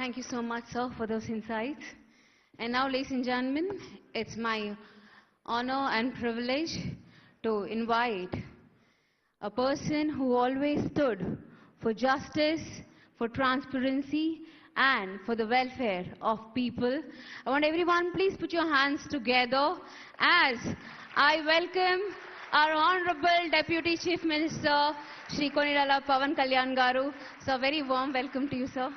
Thank you so much, sir, for those insights. And now, ladies and gentlemen, it's my honor and privilege to invite a person who always stood for justice, for transparency, and for the welfare of people. I want everyone, please put your hands together as I welcome our Honorable Deputy Chief Minister, Shri Konirala Pawan Kalyan Garu. So, very warm welcome to you, sir.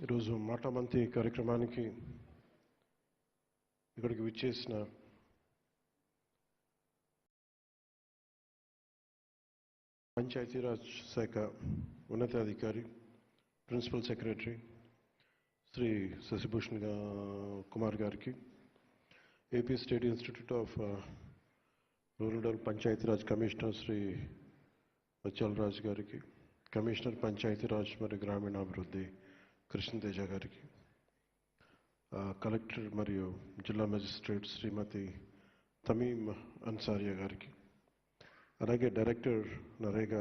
ఈరోజు మాటామంతి కార్యక్రమానికి ఇక్కడికి విచ్చేసిన పంచాయతీరాజ్ శాఖ ఉన్నతాధికారి principal secretary Shri Shashibhushan Kumar గారికి, AP state institute of rural Panchayati Raj commissioner Shri Vachal గారికి, commissioner Panchayati Raj మరియు గ్రామీణాభివృద్ధి కృష్ణతేజ గారికి, కలెక్టర్ మరియు జిల్లా మెజిస్ట్రేట్ శ్రీమతి తమీమ్ అన్సారియా గారికి, అలాగే డైరెక్టర్ నరేగా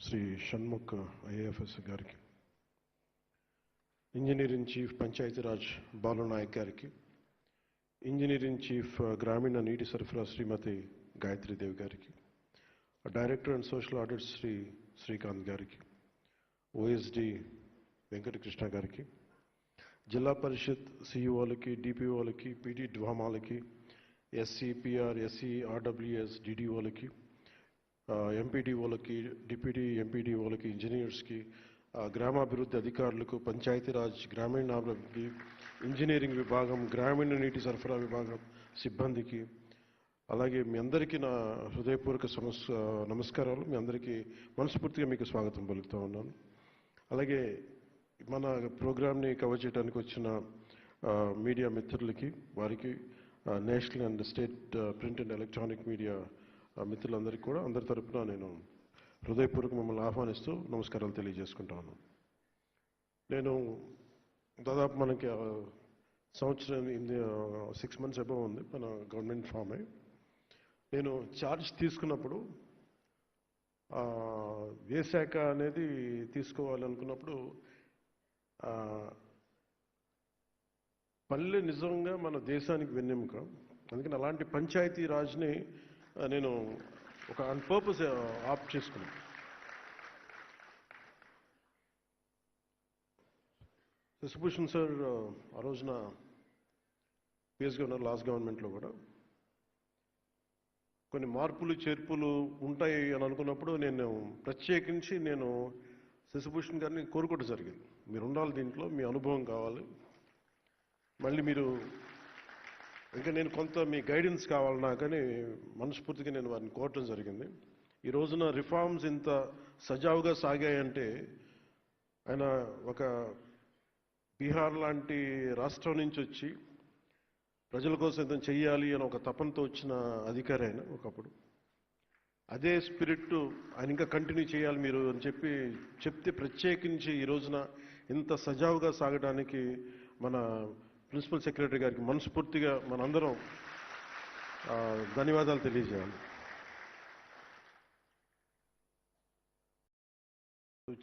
శ్రీ షణ్ముఖ్ ఐఏఎఫ్ఎస్ గారికి, ఇంజనీరింగ్ చీఫ్ పంచాయతీరాజ్ బాలునాయక్ గారికి, ఇంజనీరింగ్ చీఫ్ గ్రామీణ నీటి సరఫరా శ్రీమతి గాయత్రీదేవి గారికి, director and social audit Srikanth గారికి, ఓఎస్డి వెంకటకృష్ణ గారికి, జిల్లా పరిషత్ సిఇఓలకి, డిపిఓలకి, పీడీ డ్వామాలకి, ఎస్సీ పిఆర్, ఎస్సీ ఆర్డబ్ల్యూఎస్ డిడిఓలకి, ఎంపీడీఓలకి, డిప్యూటీ ఎంపీడీఓలకి, ఇంజనీర్స్కి, గ్రామాభివృద్ధి అధికారులకు, పంచాయతీరాజ్ గ్రామీణాభివృద్ధి ఇంజనీరింగ్ విభాగం, గ్రామీణ నీటి సరఫరా విభాగం సిబ్బందికి, అలాగే మీ అందరికీ నా హృదయపూర్వక నమస్కారాలు. మీ అందరికీ మనస్ఫూర్తిగా మీకు స్వాగతం పలుకుతూ ఉన్నాను. అలాగే మన ప్రోగ్రామ్ని కవర్ చేయడానికి వచ్చిన మీడియా మిత్రులకి, వారికి, national and state print and electronic media మిత్రులందరికీ కూడా అందరి తరఫున నేను హృదయపూర్వక మిమ్మల్ని ఆహ్వానిస్తూ నమస్కారాలు తెలియజేసుకుంటా ఉన్నాను. నేను దాదాపు మనకి సంవత్సరం 6 months అబౌవ్ ఉంది మన గవర్నమెంట్ ఫామ్ అయి. నేను ఛార్జ్ తీసుకున్నప్పుడు ఏ శాఖ అనేది తీసుకోవాలనుకున్నప్పుడు పల్లె నిజంగా మన దేశానికి వెన్నెముక. అందుకని అలాంటి పంచాయతీ రాజ్ని నేను ఒక ఆన్ పర్పస్ ఆప్ట్ చేసుకున్నాను. శశిభూషణ్ సార్ ఆ రోజున పిఎస్గా ఉన్నారు లాస్ట్ గవర్నమెంట్లో కూడా. కొన్ని మార్పులు చేర్పులు ఉంటాయి అని అనుకున్నప్పుడు నేను ప్రత్యేకించి శశిభూషణ్ గారిని కోరుకోవడం జరిగింది. మీరు ఉండాలి దీంట్లో, మీ అనుభవం కావాలి, మళ్ళీ మీరు ఇంకా నేను కొంత మీ గైడెన్స్ కావాలి నాకని మనస్ఫూర్తిగా నేను వారిని కోరటం జరిగింది. ఈ రోజున రిఫార్మ్స్ ఇంత సజావుగా సాగాయంటే ఆయన ఒక బీహార్ లాంటి రాష్ట్రం నుంచి వచ్చి ప్రజల కోసం ఏదైనా చెయ్యాలి అని ఒక తపనతో వచ్చిన అధికారి ఆయన ఒకప్పుడు. అదే స్పిరిట్ ఆయన ఇంకా కంటిన్యూ చేయాలి మీరు అని చెప్తే ప్రత్యేకించి ఈ రోజున ఇంత సజావుగా సాగడానికి మన ప్రిన్సిపల్ సెక్రటరీ గారికి మనస్ఫూర్తిగా మనందరం ధన్యవాదాలు తెలియజేయాలి.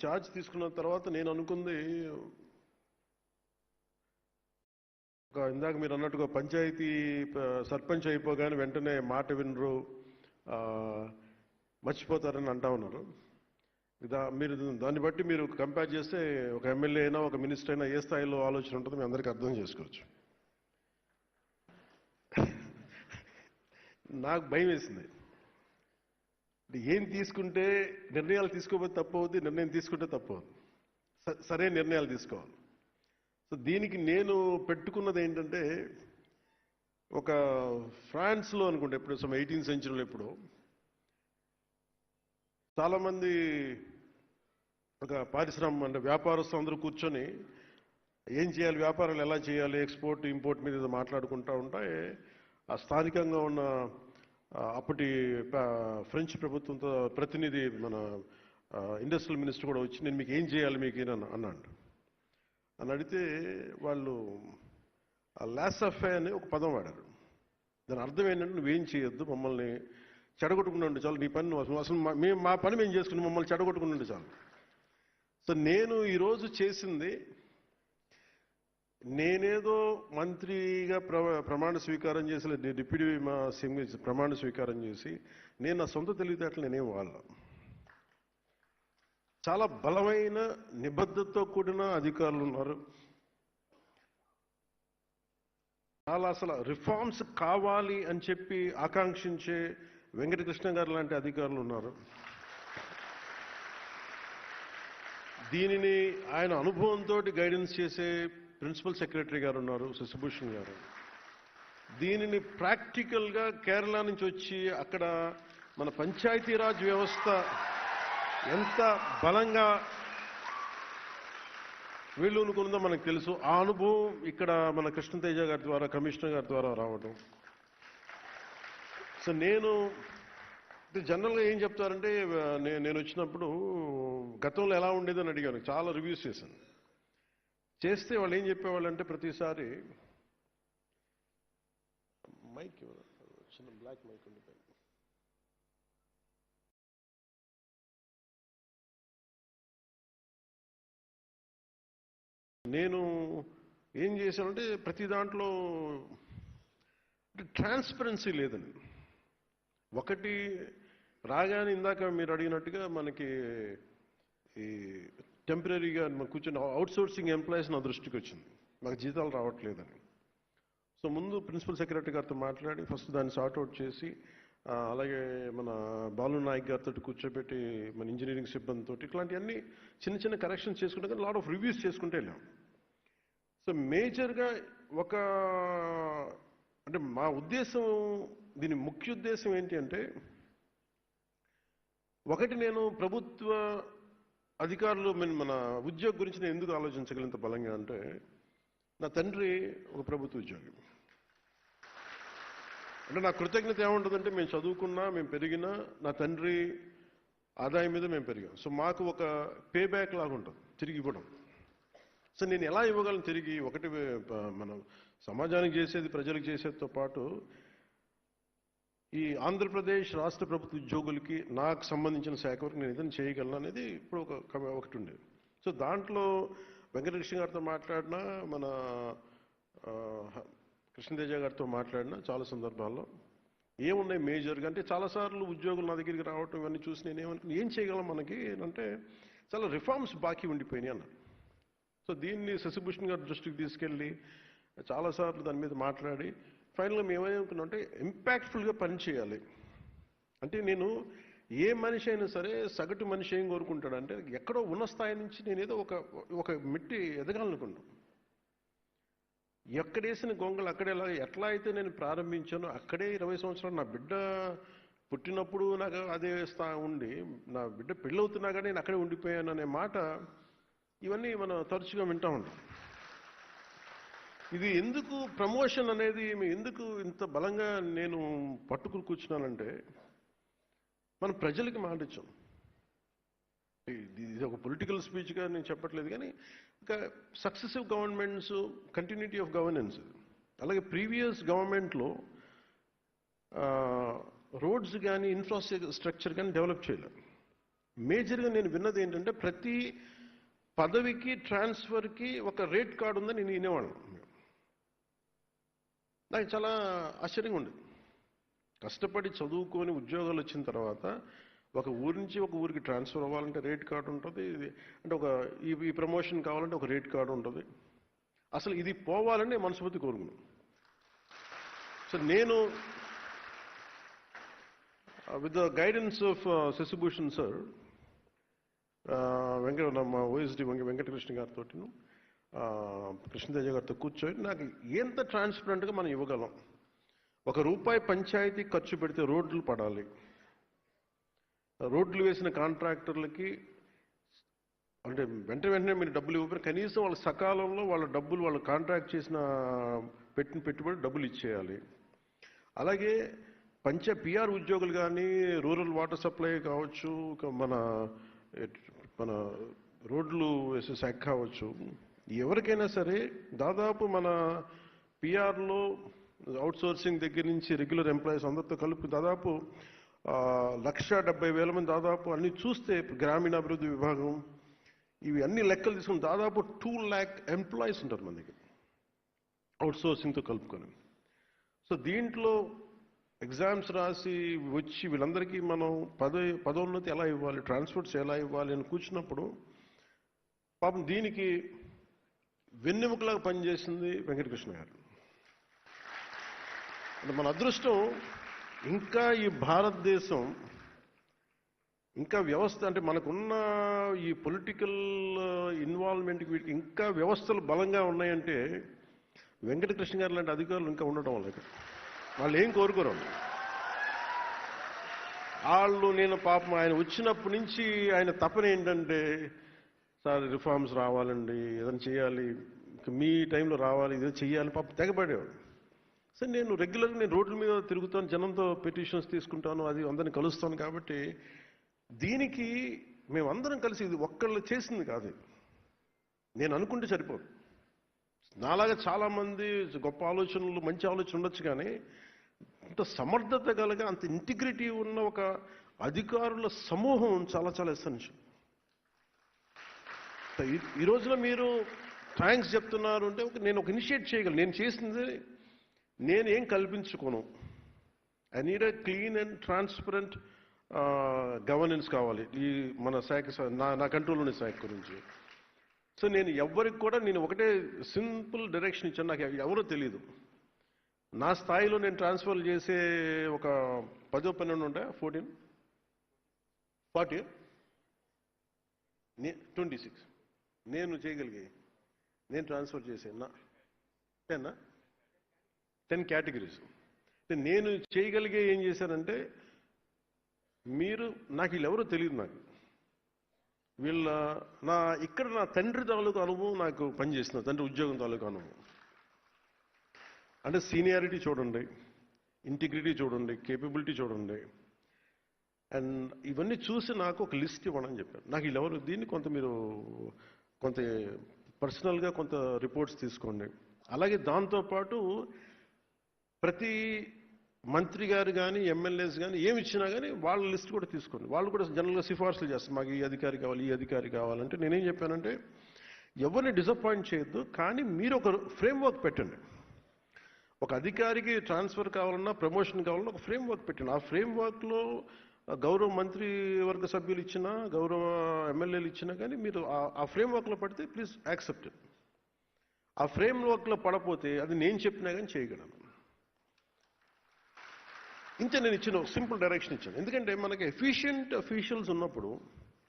ఛార్జ్ తీసుకున్న తర్వాత నేను అనుకుంది ఇందాక మీరు అన్నట్టుగా పంచాయతీ సర్పంచ్ అయిపోగానే వెంటనే మాట వినరు, మర్చిపోతారని అంటా ఉన్నారు. మీరు దాన్ని బట్టి మీరు కంపేర్ చేస్తే ఒక ఎమ్మెల్యే అయినా ఒక మినిస్టర్ అయినా ఏ స్థాయిలో ఆలోచన ఉంటుందో మీ అందరికీ అర్థం చేసుకోవచ్చు. నాకు భయం వేసింది. ఏం తీసుకుంటే నిర్ణయాలు తీసుకోకపోతే తప్పు అవుద్ది, నిర్ణయం తీసుకుంటే తప్పు అవుద్ది, సరైన నిర్ణయాలు తీసుకోవాలి. సో దీనికి నేను పెట్టుకున్నది ఏంటంటే, ఒక ఫ్రాన్స్లో అనుకుంటే ఎప్పుడు 18th century ఎప్పుడు చాలామంది ఒక పారిశ్రామిక అంటే వ్యాపారస్తులు అందరూ కూర్చొని ఏం చేయాలి, వ్యాపారాలు ఎలా చేయాలి, ఎక్స్పోర్ట్ ఇంపోర్ట్ మీద మాట్లాడుకుంటూ ఉంటే ఆ స్థానికంగా ఉన్న అప్పటి ఫ్రెంచ్ ప్రభుత్వంతో ప్రతినిధి మన ఇండస్ట్రియల్ మినిస్టర్ కూడా వచ్చి నేను మీకు ఏం చేయాలి మీకు అన్నాడు. అని అడిగితే వాళ్ళు లాసఫే అని ఒక పదం వాడారు. దాని అర్థం ఏంటంటే నువ్వేం చేయొద్దు, మమ్మల్ని చెడగొట్టుకుని ఉండి చాలు, నీ పని అసలు మా పని మేము చేసుకుని మమ్మల్ని చెడగొట్టుకుని ఉండి చాలు. సో నేను ఈరోజు చేసింది, నేనేదో మంత్రిగా ప్రమాణ స్వీకారం చేసి డిప్యూటీ మా సీఎం ప్రమాణ స్వీకారం చేసి నేను నా సొంత తెలివితేటలు నేనేం వాళ్ళ చాలా బలమైన నిబద్ధతతో కూడిన అధికారులు ఉన్నారు. చాలా అసలు రిఫార్మ్స్ కావాలి అని చెప్పి ఆకాంక్షించే వెంకటకృష్ణ గారు లాంటి అధికారులు ఉన్నారు. దీనిని ఆయన అనుభవంతో గైడెన్స్ చేసే ప్రిన్సిపల్ సెక్రటరీ గారు ఉన్నారు, శశిభూషణ్ గారు. దీనిని ప్రాక్టికల్గా కేరళ నుంచి వచ్చి అక్కడ మన పంచాయతీరాజ్ వ్యవస్థ ఎంత బలంగా వీళ్ళునుకుందో మనకు తెలుసు. ఆ అనుభవం ఇక్కడ మన కృష్ణతేజ గారి ద్వారా, కమిషనర్ గారి ద్వారా రావడం. సో నేను జనరల్గా ఏం చెప్తారంటే, నేను వచ్చినప్పుడు గతంలో ఎలా ఉండేదని అడిగాను, చాలా రివ్యూస్ చేశాను. చేస్తే వాళ్ళు ఏం చెప్పేవాళ్ళు అంటే ప్రతిసారి మైక్ చిన్న బ్లాక్ మైక్ ఉండిపోయింది. నేను ఏం చేశానంటే ప్రతి దాంట్లో ట్రాన్స్పరెన్సీ లేదని. ఒకటి రాగానే ఇందాక మీరు అడిగినట్టుగా మనకి ఈ టెంపరీగా కూర్చొని అవుట్సోర్సింగ్ ఎంప్లాయీస్ నా దృష్టికి వచ్చింది, మాకు జీతాలు రావట్లేదని. సో ముందు ప్రిన్సిపల్ సెక్రటరీ గారితో మాట్లాడి ఫస్ట్ దాన్ని సార్ట్అవుట్ చేసి, అలాగే మన బాలు నాయక్ గారితో కూర్చోబెట్టి మన ఇంజనీరింగ్ సిబ్బందితో ఇట్లాంటివన్నీ చిన్న చిన్న కరెక్షన్స్ చేసుకుంటే కానీ లాట్ ఆఫ్ రివ్యూస్ చేసుకుంటే వెళ్ళాం. సో మేజర్గా అంటే మా ఉద్దేశం, దీని ముఖ్య ఉద్దేశం ఏంటి అంటే, ఒకటి నేను ప్రభుత్వ అధికారులు మన ఉద్యోగం గురించి నేను ఎందుకు ఆలోచించగలిగినంత బలంగా అంటే, నా తండ్రి ఒక ప్రభుత్వ ఉద్యోగి. అంటే నా కృతజ్ఞత ఏముంటుందంటే, మేము చదువుకున్నా, మేము పెరిగినా నా తండ్రి ఆదాయం మీద మేము పెరిగాం. సో మాకు ఒక పే బ్యాక్ లాగా ఉంటుంది తిరిగి ఇవ్వడం. సో నేను ఎలా ఇవ్వగలను తిరిగి? ఒకటి మనం సమాజానికి చేసేది, ప్రజలకు చేసేదితో పాటు ఈ ఆంధ్రప్రదేశ్ రాష్ట్ర ప్రభుత్వ ఉద్యోగులకి నాకు సంబంధించిన శాఖ వరకు నేను ఏదైనా చేయగలను అనేది ఇప్పుడు ఒకటి ఉండేది. సో దాంట్లో వెంకటకృష్ణ గారితో మాట్లాడినా, మన కృష్ణతేజ గారితో మాట్లాడినా చాలా సందర్భాల్లో ఏమున్నాయి మేజర్గా అంటే, చాలాసార్లు ఉద్యోగులు నా దగ్గరికి రావటం ఇవన్నీ చూసి నేను ఏం చేయగలం మనకి అంటే, చాలా రిఫార్మ్స్ బాకీ ఉండిపోయినాయి అన్న. సో దీన్ని శశిభూషణ్ గారి దృష్టికి తీసుకెళ్ళి చాలాసార్లు దాని మీద మాట్లాడి ఫైనల్గా మేము ఏమనుకున్నాం అంటే, ఇంపాక్ట్ఫుల్గా పనిచేయాలి అంటే, నేను ఏ మనిషి అయినా సరే సగటు మనిషి ఏం కోరుకుంటాడంటే, ఎక్కడో ఉన్న స్థాయి నుంచి నేను ఏదో ఒక మెట్టి ఎదగాలనుకున్నాను. ఎక్కడేసిన గొంగలు అక్కడే ఎట్లా అయితే నేను ప్రారంభించానో అక్కడే 20 సంవత్సరాలు నా బిడ్డ పుట్టినప్పుడు నాకు అదే ఉండి, నా బిడ్డ పెళ్ళవుతున్నా కానీ నేను అక్కడే ఉండిపోయాను అనే మాట ఇవన్నీ మనం తరచుగా వింటూ ఉంటాం. ఇది ఎందుకు ప్రమోషన్ అనేది ఎందుకు ఇంత బలంగా నేను పట్టుకుని కూర్చున్నానంటే, మనం ప్రజలకి మాట ఇచ్చాం. ఇది ఒక పొలిటికల్ స్పీచ్గా నేను చెప్పట్లేదు, కానీ ఒక successive governments continuity of governance, అలాగే ప్రీవియస్ గవర్నమెంట్లో రోడ్స్ కానీ ఇన్ఫ్రాస్ట్రక్చర్ కానీ డెవలప్ చేయలేదు. మేజర్గా నేను విన్నది ఏంటంటే, ప్రతి పదవికి ట్రాన్స్ఫర్కి ఒక రేట్ కార్డు ఉందని నేను వినేవాళ్ళం. నాకు చాలా ఆశ్చర్యంగా ఉండేది. కష్టపడి చదువుకొని ఉద్యోగాలు వచ్చిన తర్వాత ఒక ఊరి నుంచి ఒక ఊరికి ట్రాన్స్ఫర్ అవ్వాలంటే రేట్ కార్డు ఉంటుంది, అంటే ఈ ప్రమోషన్ కావాలంటే ఒక రేట్ కార్డు ఉంటుంది. అసలు ఇది పోవాలని మనస్ఫూర్తి కోరుకున్నాను. సో నేను with the guidance of Shashibhushan sir, మా ఓఎస్డి వెంకటకృష్ణ గారితో, కృష్ణతేజ గారితో కూర్చొని నాకు ఎంత ట్రాన్స్పరెంట్గా మనం ఇవ్వగలం. ₹1 పంచాయతీ ఖర్చు పెడితే రోడ్లు పడాలి, రోడ్లు వేసిన కాంట్రాక్టర్లకి అంటే వెంటనే మీరు డబ్బులు ఇవ్వకపోయినా కనీసం వాళ్ళ సకాలంలో వాళ్ళ డబ్బులు, వాళ్ళు కాంట్రాక్ట్ చేసిన పెట్టిన పెట్టుబడి డబ్బులు ఇచ్చేయాలి. అలాగే పిఆర్ ఉద్యోగులు కానీ, రూరల్ వాటర్ సప్లై కావచ్చు, మన మన రోడ్లు వేసే శాఖ కావచ్చు, ఎవరికైనా సరే దాదాపు మన పిఆర్లో అవుట్సోర్సింగ్ దగ్గర నుంచి రెగ్యులర్ ఎంప్లాయీస్ అందరితో కలిపి దాదాపు 1,70,000 మంది దాదాపు అన్ని చూస్తే గ్రామీణాభివృద్ధి విభాగం ఇవి అన్ని లెక్కలు తీసుకుని దాదాపు 2 lakh ఎంప్లాయీస్ ఉంటారు మన దగ్గర అవుట్సోర్సింగ్తో కలుపుకొని. సో దీంట్లో ఎగ్జామ్స్ రాసి వచ్చి వీళ్ళందరికీ మనం పదోన్నతి ఎలా ఇవ్వాలి, ట్రాన్స్పోర్ట్స్ ఎలా ఇవ్వాలి అని కూర్చున్నప్పుడు పాపం దీనికి వెన్నెముకలాగా పనిచేసింది వెంకటకృష్ణ గారు. అంటే మన అదృష్టం ఇంకా ఈ భారతదేశం ఇంకా వ్యవస్థ అంటే మనకున్న ఈ పొలిటికల్ ఇన్వాల్వ్మెంట్కి వీటికి ఇంకా వ్యవస్థలు బలంగా ఉన్నాయంటే వెంకటకృష్ణ గారు లాంటి అధికారులు ఇంకా ఉండటం వల్ల వాళ్ళు ఏం కోరుకోరు. వాళ్ళు నేను పాపం ఆయన వచ్చినప్పటి నుంచి ఆయన తపన ఏంటంటే సార్ రిఫార్మ్స్ రావాలండి, ఏదైనా చేయాలి, మీ టైంలో రావాలి, ఇదే చెయ్యాలి పాపం తెగబడేవాడు. సరే నేను రెగ్యులర్గా నేను రోడ్ల మీద తిరుగుతాను, జనంతో పిటిషన్స్ తీసుకుంటాను, అది అందరిని కలుస్తాను. కాబట్టి దీనికి మేమందరం కలిసి ఇది ఒక్కళ్ళు చేసింది కాదు, నేను అనుకుంటే సరిపోదు. నాలాగా చాలామంది గొప్ప ఆలోచనలు మంచి ఆలోచన ఉండొచ్చు, కానీ అంత సమర్థత కలగ అంత ఇంటిగ్రిటీ ఉన్న ఒక అధికారుల సమూహం చాలా చాలా ఎసెన్షియల్. ఈ రోజున మీరు థ్యాంక్స్ చెప్తున్నారు అంటే నేను ఒక ఇనిషియేట్ చేయగలను. నేను చేసింది నేను ఏం కల్పించుకోను. I need a clean and transparent governance కావాలి ఈ మన శాఖ, నా కంట్రోల్లోని శాఖ గురించి. సో నేను ఎవరికి కూడా నేను ఒకటే సింపుల్ డైరెక్షన్ ఇచ్చాను. నాకు ఎవరో తెలియదు. నా స్థాయిలో నేను ట్రాన్స్ఫర్ చేసే ఒక 10-12 ఉంటాయా, 14 40 26 నేను చేయగలిగే నేను ట్రాన్స్ఫర్ చేసే 10 కేటగిరీస్. నేను చేయగలిగే ఏం చేశానంటే, మీరు నాకు వీళ్ళెవరో తెలియదు. నాకు ఇక్కడ నా తండ్రి తాలూకు అనుభవం నాకు పనిచేసిన తండ్రి ఉద్యోగం తాలూకు అనుభవం అంటే సీనియారిటీ చూడండి, ఇంటిగ్రిటీ చూడండి, కేపబిలిటీ చూడండి. అండ్ ఇవన్నీ చూసి నాకు ఒక లిస్ట్ ఇవ్వమని చెప్పారు. నాకు వీళ్ళెవరు దీన్ని మీరు కొంత పర్సనల్గా కొంత రిపోర్ట్స్ తీసుకోండి. అలాగే దాంతోపాటు ప్రతి మంత్రి గారు కానీ ఎమ్మెల్యేస్ కానీ ఏమి ఇచ్చినా కానీ వాళ్ళ లిస్ట్ కూడా తీసుకోండి. వాళ్ళు కూడా జనరల్గా సిఫార్సులు చేస్తారు, మాకు ఈ అధికారి కావాలి, ఈ అధికారి కావాలంటే నేనేం చెప్పానంటే ఎవరిని డిసప్పాయింట్ చేయొద్దు, కానీ మీరు ఒక ఫ్రేమ్వర్క్ పెట్టండి. ఒక అధికారికి ట్రాన్స్ఫర్ కావాలన్నా ప్రమోషన్ కావాలన్నా ఒక ఫ్రేమ్వర్క్ పెట్టండి. ఆ ఫ్రేమ్వర్క్లో గౌరవ మంత్రి వర్గ సభ్యులు ఇచ్చినా గౌరవ ఎమ్మెల్యేలు ఇచ్చినా కానీ మీరు ఆ ఫ్రేమ్వర్క్లో పడితే ప్లీజ్ యాక్సెప్ట్. ఆ ఫ్రేమ్వర్క్లో పడపోతే అది నేను చెప్పినా కానీ చేయగలను. ఇంతే నేను ఇచ్చిన సింపుల్ డైరెక్షన్ ఇచ్చాను. ఎందుకంటే మనకి ఎఫిషియెంట్ అఫీషియల్స్ ఉన్నప్పుడు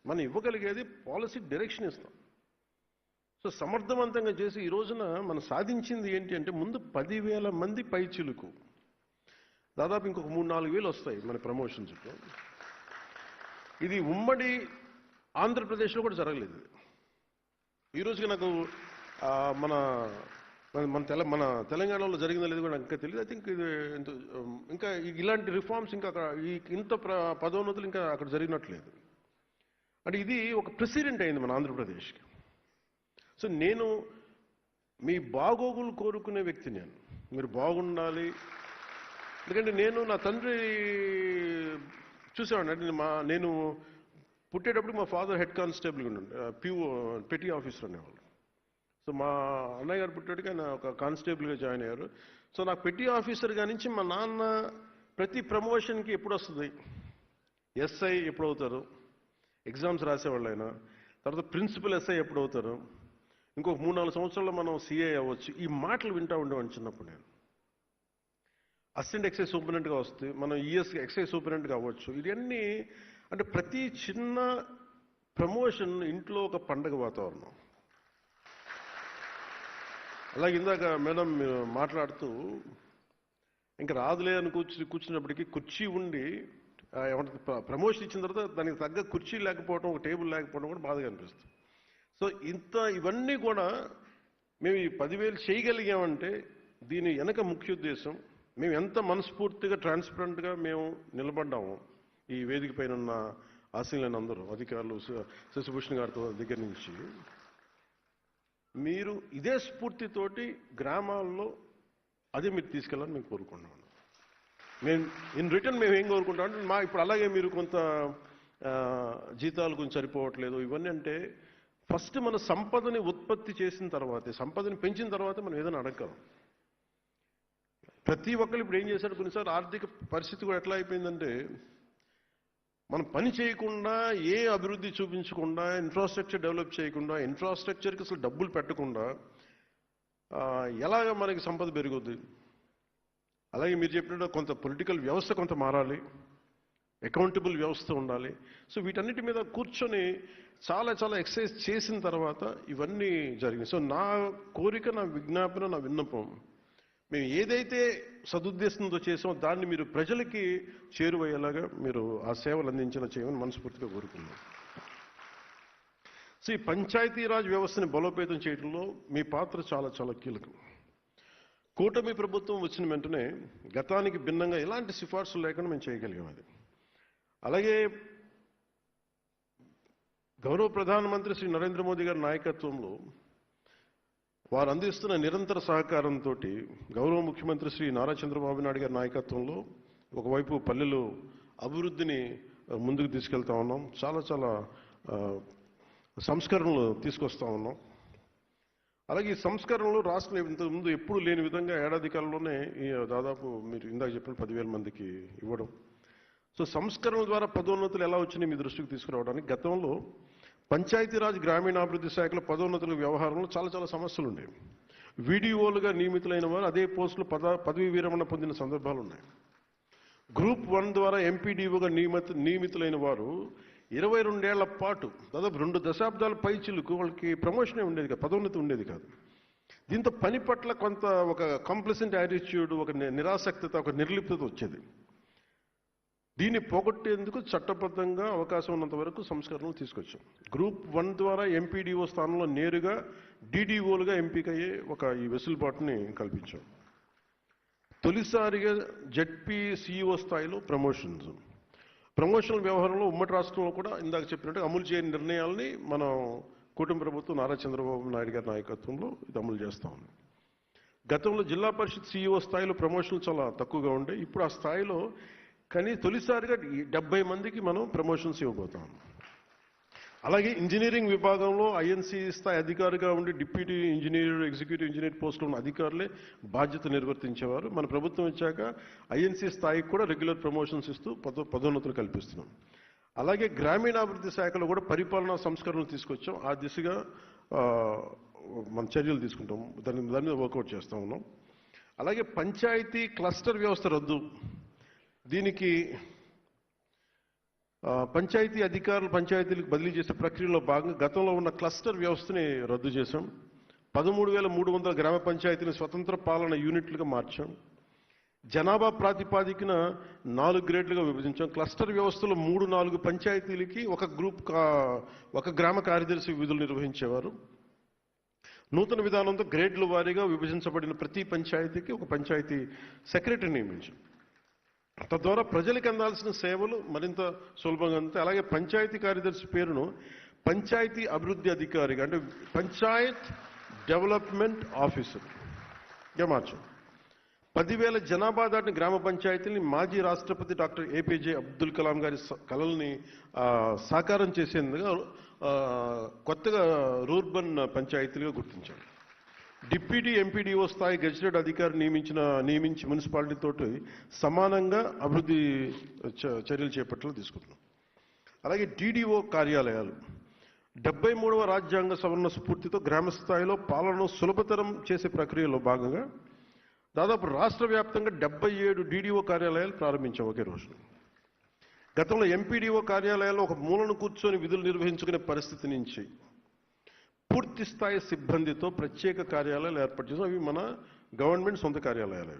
మనం ఇవ్వగలిగేది పాలసీ డైరెక్షన్ ఇస్తాం. సో సమర్థవంతంగా చేసి ఈ రోజున మనం సాధించింది ఏంటి అంటే, ముందు 10,000 మంది పైచిలుకు దాదాపు ఇంకొక 3-4 వేలు వస్తాయి మన ప్రమోషన్స్లో. ఇది ఉమ్మడి ఆంధ్రప్రదేశ్లో కూడా జరగలేదు. ఈ రోజుకి నాకు మన తెలంగాణలో జరిగిందో లేదు కూడా ఇంకా తెలియదు. ఐ థింక్ ఇది ఇంకా ఇలాంటి రిఫార్మ్స్ ఇంకా ఇంత పదోన్నతులు ఇంకా అక్కడ జరిగినట్లేదు. అంటే ఇది ఒక ప్రెసిడెంట్ అయింది మన ఆంధ్రప్రదేశ్కి. సో నేను మీ బాగోగులు కోరుకునే వ్యక్తి, మీరు బాగుండాలి. ఎందుకంటే నేను నా తండ్రి చూసేవాడిని. అంటే నేను పుట్టేటప్పుడు మా ఫాదర్ హెడ్ కానిస్టేబుల్గా ఉండే పెటీ ఆఫీసర్ అనేవాళ్ళు. సో మా అన్నయ్య గారు పుట్టేటికి ఆయన ఒక కానిస్టేబుల్గా జాయిన్ అయ్యారు. సో నాకు పెటీ ఆఫీసర్గా నుంచి మా నాన్న ప్రతి ప్రమోషన్కి ఎప్పుడు వస్తుంది, ఎస్ఐ ఎప్పుడు అవుతారు, ఎగ్జామ్స్ రాసేవాళ్ళు ఆయన, తర్వాత ప్రిన్సిపల్ ఎస్ఐ ఎప్పుడు అవుతారు, ఇంకొక 3-4 సంవత్సరాల్లో మనం సిఐ అవ్వచ్చు. ఈ మాటలు వింటూ ఉండేవాడిని చిన్నప్పుడు. నేను అసిస్టెంట్ ఎక్సైజ్ సూపరింటెండెంట్గా వస్తే మనం ఎక్సైజ్ సూపరింటెండెంట్గా అవ్వచ్చు. ఇవన్నీ అంటే ప్రతి చిన్న ప్రమోషన్ ఇంట్లో ఒక పండగ వాతావరణం. అలాగే ఇందాక మేడం మీరు మాట్లాడుతూ ఇంకా రాదులే అని కూర్చున్నప్పటికీ కుర్చీ ఉండి ప్రమోషన్ ఇచ్చిన తర్వాత దానికి తగ్గ కుర్చీ లేకపోవడం, ఒక టేబుల్ లేకపోవడం కూడా బాధగా అనిపిస్తుంది. సో ఇవన్నీ కూడా మేము ఈ 10,000 చేయగలిగామంటే దీని వెనక ముఖ్య ఉద్దేశం, మేము ఎంత మనస్ఫూర్తిగా ట్రాన్స్పరెంట్గా మేము నిలబడ్డాము ఈ వేదిక పైన ఉన్న ఆశీనులైన అందరూ అధికారులు శశిభూషణ్ గారితో దగ్గర నుంచి మీరు ఇదే స్ఫూర్తితోటి గ్రామాల్లో అదే మీరు తీసుకెళ్ళాలని మేము కోరుకుంటున్నాను. మేము ఇన్ రిటర్న్ మేము ఏం కోరుకుంటాం అంటే ఇప్పుడు అలాగే మీరు కొంత జీతాలు కొంచెం సరిపోవట్లేదు ఇవన్నీ అంటే ఫస్ట్ మన సంపదని ఉత్పత్తి చేసిన తర్వాతే, సంపదని పెంచిన తర్వాత మనం ఏదైనా అడగలం. ప్రతి ఒక్కరు ఇప్పుడు ఏం చేశారు, కొన్నిసార్లు ఆర్థిక పరిస్థితి కూడా ఎట్లా అయిపోయిందంటే మనం పని చేయకుండా, ఏ అభివృద్ధి చూపించకుండా, ఇన్ఫ్రాస్ట్రక్చర్ డెవలప్ చేయకుండా, ఇన్ఫ్రాస్ట్రక్చర్కి అసలు డబ్బులు పెట్టకుండా ఎలాగ మనకి సంపద పెరుగుద్ది? అలాగే మీరు చెప్పినట్టు కొంత పొలిటికల్ వ్యవస్థ కొంత మారాలి, అకౌంటబుల్ వ్యవస్థ ఉండాలి. సో వీటన్నిటి మీద కూర్చొని చాలా చాలా ఎక్సర్సైజ్ చేసిన తర్వాత ఇవన్నీ జరిగింది. సో నా కోరిక, నా విజ్ఞాపన, నా విన్నపం, మేము ఏదైతే సదుద్దేశంతో చేసామో దాన్ని మీరు ప్రజలకి చేరువయ్యేలాగా మీరు ఆ సేవలు అందించేలా చేయమని మనస్ఫూర్తిగా కోరుకున్నాం. సో ఈ పంచాయతీరాజ్ వ్యవస్థని బలోపేతం చేయడంలో మీ పాత్ర చాలా చాలా కీలకం. కూటమి ప్రభుత్వం వచ్చిన వెంటనే గతానికి భిన్నంగా ఎలాంటి సిఫార్సులు లేకుండా మేము చేయగలిగాం. అది అలాగే గౌరవ ప్రధానమంత్రి శ్రీ నరేంద్ర మోదీ గారి నాయకత్వంలో వారు అందిస్తున్న నిరంతర సహకారంతో గౌరవ ముఖ్యమంత్రి శ్రీ నారా చంద్రబాబు నాయుడు గారి నాయకత్వంలో ఒకవైపు పల్లెలు అభివృద్ధిని ముందుకు తీసుకెళ్తా ఉన్నాం. చాలా చాలా సంస్కరణలు తీసుకొస్తా ఉన్నాం. అలాగే ఈ సంస్కరణలు రాష్ట్రం ఇంతకుముందు ఎప్పుడు లేని విధంగా ఏడాది కాలంలోనే దాదాపు మీరు ఇందాక చెప్పిన 10,000 మందికి ఇవ్వడం. సో సంస్కరణల ద్వారా పదోన్నతులు ఎలా వచ్చినాయి మీ దృష్టికి తీసుకురావడానికి, గతంలో పంచాయతీరాజ్ గ్రామీణాభివృద్ధి శాఖలో పదోన్నతుల వ్యవహారంలో చాలా చాలా సమస్యలు ఉండేవి. వీడిఓలుగా నియమితులైన వారు అదే పోస్టులు పదవీ విరమణ పొందిన సందర్భాలు ఉన్నాయి. గ్రూప్ 1 ద్వారా ఎంపీడీఓగా నియమితులైన వారు 22 ఏళ్ల పాటు దాదాపు 2 దశాబ్దాల పైచిలకు వాళ్ళకి ప్రమోషనే ఉండేది కాదు, పదోన్నతి ఉండేది కాదు. దీంతో పని పట్ల కొంత ఒక కంప్లసెంట్ యాటిట్యూడ్, ఒక నిరాసక్తత, ఒక నిర్లిప్తత వచ్చేది. దీన్ని పోగొట్టేందుకు చట్టబద్ధంగా అవకాశం ఉన్నంత వరకు సంస్కరణలు తీసుకొచ్చాం. గ్రూప్ 1 ద్వారా ఎంపీడీఓ స్థానంలో నేరుగా డీడీఓలుగా ఎంపికయ్యే ఈ వెసులుబాటుని కల్పించాం. తొలిసారిగా జెడ్పీ సీఈఓ స్థాయిలో ప్రమోషనల్ వ్యవహారంలో ఉమ్మడి రాష్ట్రంలో కూడా ఇందాక చెప్పినట్టు అమలు చేయని నిర్ణయాలని మనం కూటమి ప్రభుత్వం నారా చంద్రబాబు నాయుడు గారి నాయకత్వంలో ఇది అమలు చేస్తా ఉంది. గతంలో జిల్లా పరిషత్ సీఈఓ స్థాయిలో ప్రమోషన్లు చాలా తక్కువగా ఉండే, ఇప్పుడు ఆ స్థాయిలో కానీ తొలిసారిగా 70 మందికి మనం ప్రమోషన్స్ ఇవ్వబోతాం. అలాగే ఇంజనీరింగ్ విభాగంలో ఐఎన్సీ స్థాయి అధికారిగా ఉండి డిప్యూటీ ఇంజనీర్, ఎగ్జిక్యూటివ్ ఇంజనీర్ పోస్టులో ఉన్న అధికారులే బాధ్యత నిర్వర్తించేవారు. మన ప్రభుత్వం వచ్చాక ఐఎన్సీ స్థాయికి కూడా రెగ్యులర్ ప్రమోషన్స్ ఇస్తూ పదోన్నతులు కల్పిస్తున్నాం. అలాగే గ్రామీణాభివృద్ధి శాఖలో కూడా పరిపాలనా సంస్కరణలు తీసుకొచ్చాం. ఆ దిశగా మన చర్యలు తీసుకుంటాం, దాని మీద వర్కౌట్ చేస్తూ ఉన్నాం. అలాగే పంచాయతీ క్లస్టర్ వ్యవస్థ రద్దు, దీనికి పంచాయతీ అధికారులు పంచాయతీలకు బదిలీ చేసే ప్రక్రియలో భాగంగా గతంలో ఉన్న క్లస్టర్ వ్యవస్థని రద్దు చేశాం. 13,300 గ్రామ పంచాయతీని స్వతంత్ర పాలన యూనిట్లుగా మార్చాం. జనాభా ప్రాతిపాదికన 4 గ్రేడ్లుగా విభజించాం. క్లస్టర్ వ్యవస్థలో 3-4 పంచాయతీలకి ఒక గ్రామ కార్యదర్శి విధులు నిర్వహించేవారు. నూతన విధానంతో గ్రేడ్ల వారీగా విభజించబడిన ప్రతి పంచాయతీకి ఒక పంచాయతీ సెక్రటరీ నియమించాం. తద్వారా ప్రజలకు అందాల్సిన సేవలు మరింత సులభంగా ఉంటాయి. అలాగే పంచాయతీ కార్యదర్శి పేరును పంచాయతీ అభివృద్ధి అధికారిగా, అంటే పంచాయత్ డెవలప్మెంట్ ఆఫీసర్గా మార్చాం. 10,000 జనాభా దాటిన గ్రామ పంచాయతీని మాజీ రాష్ట్రపతి డాక్టర్ ఏపీజే అబ్దుల్ కలాం గారి కలల్ని సాకారం చేసేందుకు కొత్తగా రూర్బన్ పంచాయతీలుగా గుర్తించాం. డిప్యూటీ ఎంపీడీఓ స్థాయి గెజిటెడ్ అధికారి నియమించి మున్సిపాలిటీతో సమానంగా అభివృద్ధి చర్యలు చేపట్టేలా తీసుకుంటున్నాం. అలాగే డీడీఓ కార్యాలయాలు 73వ రాజ్యాంగ సవరణ స్ఫూర్తితో గ్రామ స్థాయిలో పాలనను సులభతరం చేసే ప్రక్రియలో భాగంగా దాదాపు రాష్ట్ర వ్యాప్తంగా 77 డీడీఓ కార్యాలయాలు ప్రారంభించాం ఒకే రోజు. గతంలో ఎంపీడీఓ కార్యాలయాల్లో ఒక మూలను కూర్చొని విధులు నిర్వహించుకునే పరిస్థితి నుంచి పూర్తి స్థాయి సిబ్బందితో ప్రత్యేక కార్యాలయాలు ఏర్పాటు చేసాం. అవి మన గవర్నమెంట్ సొంత కార్యాలయాలు.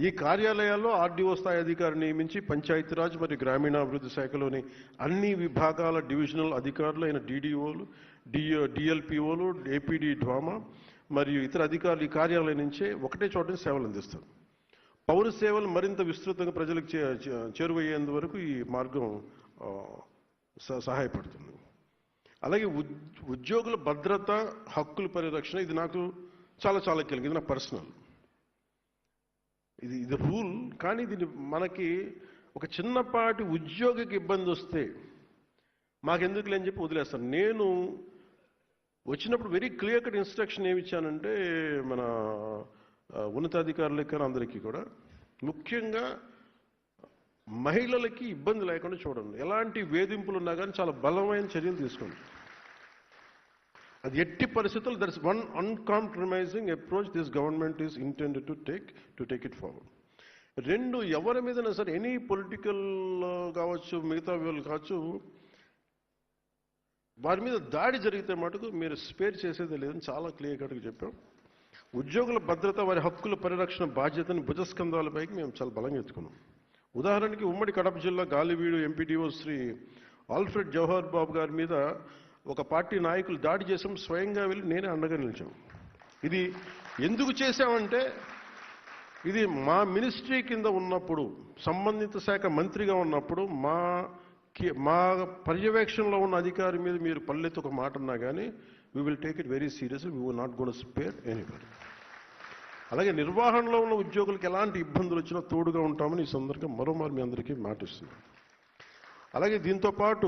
ఈ కార్యాలయాల్లో ఆర్డీఓ స్థాయి అధికారిని నియమించి పంచాయతీరాజ్ మరియు గ్రామీణాభివృద్ధి శాఖలోని అన్ని విభాగాల డివిజనల్ అధికారులు అయిన డీడీఓలు, డిఎల్పిఓలు, ఏపీడీ డ్వామా మరియు ఇతర అధికారులు ఈ కార్యాలయం నుంచే ఒకటే చోట సేవలు అందిస్తారు. పౌర సేవలు మరింత విస్తృతంగా ప్రజలకు చేరువయ్యేందువరకు ఈ మార్గం సహాయపడుతుంది. అలాగే ఉద్యోగుల భద్రత, హక్కుల పరిరక్షణ, ఇది నాకు చాలా చాలా కీలకం. ఇది నా పర్సనల్, ఇది రూల్. కానీ ఇది మనకి ఒక చిన్నపాటి ఉద్యోగికి ఇబ్బంది వస్తే మాకెందుకులే అని చెప్పి వదిలేస్తాను. నేను వచ్చినప్పుడు వెరీ క్లియర్ కట్ ఇన్స్ట్రక్షన్ ఏమి ఇచ్చానంటే మన ఉన్నతాధికారులకి అందరికీ కూడా, ముఖ్యంగా మహిళలకి ఇబ్బంది లేకుండా చూడండి. ఎలాంటి వేధింపులు ఉన్నా కానీ చాలా బలమైన చర్యలు తీసుకోండి. అది ఎట్టి పరిస్థితుల్లో that's one uncompromising approach this government is intended to take it forward. రెండు, ఎవరి మీదైనా సరే ఎనీ పొలిటికల్ కావచ్చు, మిగతా వాళ్ళు కావచ్చు, వారి మీద దాడి జరిగితే మటుకు మీరు స్పేర్ చేసేది లేదని చాలా క్లియర్ కట్గా చెప్పాం. ఉద్యోగుల భద్రత, వారి హక్కుల పరిరక్షణ బాధ్యతని భుజస్కంధాలపైకి మేము చాలా బలంగా ఎత్తుకున్నాం. ఉదాహరణకి ఉమ్మడి కడప జిల్లా గాలివీడు ఎంపీడీఓ శ్రీ ఆల్ఫ్రెడ్ జవహర్ బాబు గారి మీద ఒక పార్టీ నాయకులు దాడి చేసాం. స్వయంగా వెళ్ళి నేనే అండగా నిలిచాం. ఇది ఎందుకు చేశామంటే, ఇది మా మినిస్ట్రీ కింద ఉన్నప్పుడు, సంబంధిత శాఖ మంత్రిగా ఉన్నప్పుడు మా పర్యవేక్షణలో ఉన్న అధికారి మీద మీరు పల్లెత్తు ఒక మాట అన్నా కానీ we will take it very seriously. We will not gone spare anybody. అలాగే నిర్వహణలో ఉన్న ఉద్యోగులకు ఎలాంటి ఇబ్బందులు వచ్చినా తోడుగా ఉంటామని ఈ సందర్భంగా మరోమారు మీ అందరికీ మాటిస్తున్నాం. అలాగే దీంతో పాటు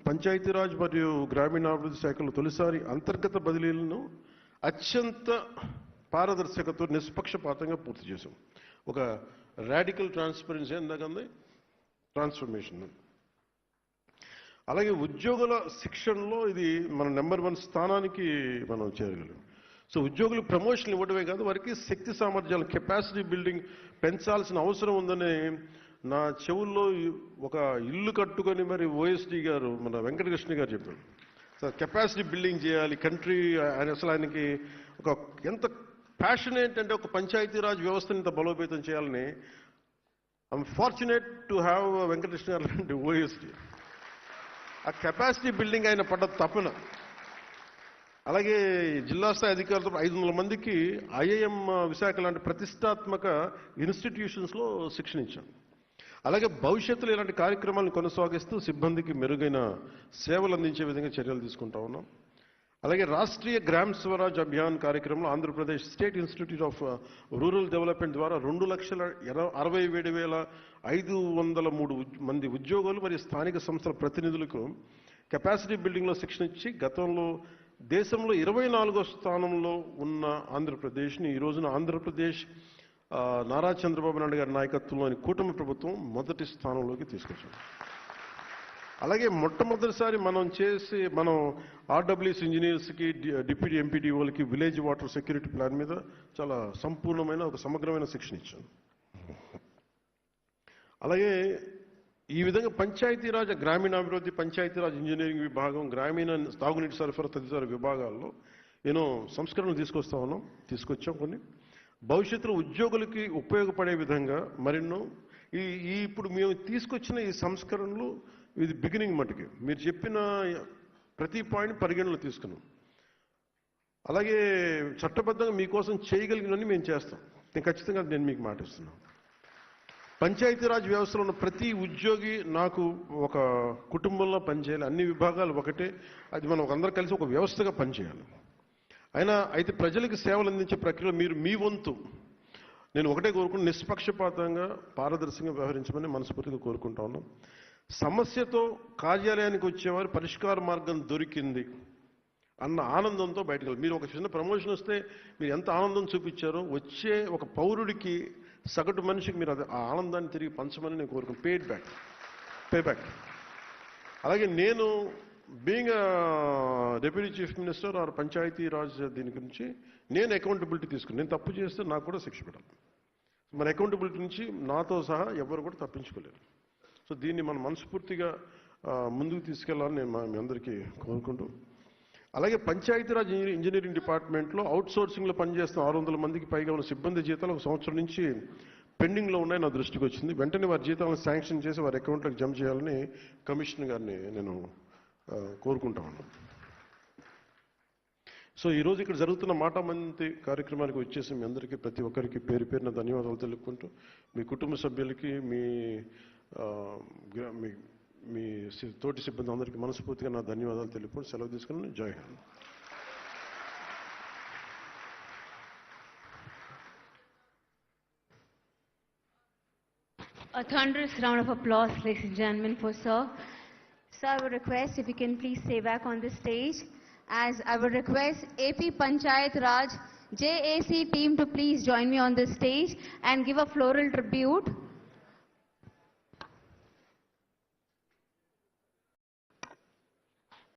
పంచాయతీరాజ్ మరియు గ్రామీణాభివృద్ధి శాఖలో తొలిసారి అంతర్గత బదిలీలను అత్యంత పారదర్శకతో నిష్పక్షపాతంగా పూర్తి చేశాం. ఒక రాడికల్ ట్రాన్స్పరెన్సీ ఎందాకంది ట్రాన్స్ఫర్మేషన్. అలాగే ఉద్యోగుల శిక్షణలో ఇది మన నెంబర్ 1 స్థానానికి మనం చేరగలం. సో ఉద్యోగులు ప్రమోషన్ ఇవ్వడమే కాదు, వారికి శక్తి సామర్థ్యాలు, కెపాసిటీ బిల్డింగ్ పెంచాల్సిన అవసరం ఉందని నా చెవుల్లో ఒక ఇల్లు కట్టుకొని మరి ఓఎస్డీ గారు, మన వెంకటకృష్ణ గారు చెప్పారు. సార్ కెపాసిటీ బిల్డింగ్ చేయాలి కంట్రీ. అసలు ఆయనకి ఒక ఎంత ప్యాషనేట్ అంటే ఒక పంచాయతీరాజ్ వ్యవస్థని ఇంత బలోపేతం చేయాలని. I'm fortunate to have Venkatakrishna గారు లాంటి ఓఎస్డీ. ఆ కెపాసిటీ బిల్డింగ్ ఆయన పడ్డ తపన. అలాగే జిల్లా స్థాయి అధికారులతో 500 మందికి ఐఐఎం విశాఖ లాంటి ప్రతిష్టాత్మక ఇన్స్టిట్యూషన్స్లో శిక్షణ ఇచ్చాం. అలాగే భవిష్యత్తులో ఇలాంటి కార్యక్రమాలను కొనసాగిస్తూ సిబ్బందికి మెరుగైన సేవలు అందించే విధంగా చర్యలు తీసుకుంటా ఉన్నాం. అలాగే రాష్ట్రీయ గ్రామ స్వరాజ్ అభియాన్ కార్యక్రమంలో Andhra Pradesh state institute of rural development ద్వారా 2,67,503 మంది ఉద్యోగులు మరియు స్థానిక సంస్థల ప్రతినిధులకు కెపాసిటీ బిల్డింగ్లో శిక్షణ ఇచ్చి గతంలో దేశంలో 24వ స్థానంలో ఉన్న ఆంధ్రప్రదేశ్ని ఈ రోజున ఆంధ్రప్రదేశ్ నారా చంద్రబాబు నాయుడు గారి నాయకత్వంలోని కూటమి ప్రభుత్వం మొదటి స్థానంలోకి తీసుకొచ్చాం. అలాగే మొట్టమొదటిసారి మనం ఆర్డబ్ల్యూఎస్ ఇంజనీర్స్కి, డిప్యూటీ ఎంపీడీఓలకి విలేజ్ వాటర్ సెక్యూరిటీ ప్లాన్ మీద చాలా సంపూర్ణమైన ఒక సమగ్రమైన శిక్షణ ఇచ్చాం. అలాగే ఈ విధంగా పంచాయతీరాజ్, గ్రామీణాభివృద్ధి, పంచాయతీరాజ్ ఇంజనీరింగ్ విభాగం, గ్రామీణ తాగునీటి సరఫరా తదితర విభాగాల్లో ఎన్నో సంస్కరణలు తీసుకొచ్చాం. కొన్ని భవిష్యత్తులో ఉద్యోగులకి ఉపయోగపడే విధంగా మరెన్నో ఇప్పుడు మేము తీసుకొచ్చిన ఈ సంస్కరణలు ఇది బిగినింగ్ మటుకి. మీరు చెప్పిన ప్రతి పాయింట్ పరిగణలో తీసుకున్నాం. అలాగే చట్టబద్ధంగా మీకోసం చేయగలిగినవన్నీ మేము చేస్తాం. ఖచ్చితంగా నేను మీకు మాటిస్తున్నాను. పంచాయతీరాజ్ వ్యవస్థలో ఉన్న ప్రతి ఉద్యోగి నాకు ఒక కుటుంబంలో పనిచేయాలి. అన్ని విభాగాలు ఒకటే. అది మనం అందరూ కలిసి ఒక వ్యవస్థగా పనిచేయాలి. అయితే ప్రజలకు సేవలు అందించే ప్రక్రియలో మీరు మీ వంతు నేను ఒకటే కోరుకుని నిష్పక్షపాతంగా, పారదర్శకంగా వ్యవహరించమని మనస్ఫూర్తిగా కోరుకుంటా ఉన్నాం. సమస్యతో కార్యాలయానికి వచ్చేవారు పరిష్కార మార్గం దొరికింది అన్న ఆనందంతో బయటకు. మీరు ఒక చిన్న ప్రమోషన్ వస్తే మీరు ఎంత ఆనందం చూపించారో వచ్చే ఒక పౌరుడికి, సగటు మనిషికి మీరు ఆ ఆనందాన్ని తిరిగి పంచమని నేను కోరుకున్నాను. Pay back. అలాగే నేను being deputy chief minister or Panchayati Raj దీని గురించి నేను అకౌంటబిలిటీ తీసుకుని, నేను తప్పు చేస్తే నాకు కూడా శిక్ష పెట్టాలి. మన అకౌంటబిలిటీ నుంచి నాతో సహా ఎవరు కూడా తప్పించుకోలేరు. సో దీన్ని మనం మనస్ఫూర్తిగా ముందుకు తీసుకెళ్లాలని నేను మీ అందరికీ కోరుకుంటూ, అలాగే పంచాయతీరాజ్ ఇంజనీరింగ్ డిపార్ట్మెంట్లో అవుట్సోర్సింగ్లో పనిచేస్తున్న 600 మందికి పైగా ఉన్న సిబ్బంది జీతాలు ఒక సంవత్సరం నుంచి పెండింగ్లో ఉన్నాయి నా దృష్టికి వచ్చింది. వెంటనే వారి జీతాలను శాంక్షన్ చేసి వారి అకౌంట్లోకి జమ చేయాలని కమిషనర్ గారిని నేను కోరుకుంటా ఉన్నాను. సో ఈరోజు ఇక్కడ జరుగుతున్న మాటామంతి కార్యక్రమానికి వచ్చేసి మీ అందరికీ ప్రతి ఒక్కరికి పేరు పేరున ధన్యవాదాలు తెలుపుకుంటూ, మీ కుటుంబ సభ్యులకి, మీ మీ తోటి సిబ్బంది అందరికీ మనస్ఫూర్తిగా నా ధన్యవాదాలు తెలుపుకొని సెలవు తీసుకుని జై Hind. A thunderous round of applause, ladies and gentlemen, for Sir. Sir, I would request if you can please stay back on the stage, as I would request AP Panchayat Raj JAC team to please join me on the stage and give a floral tribute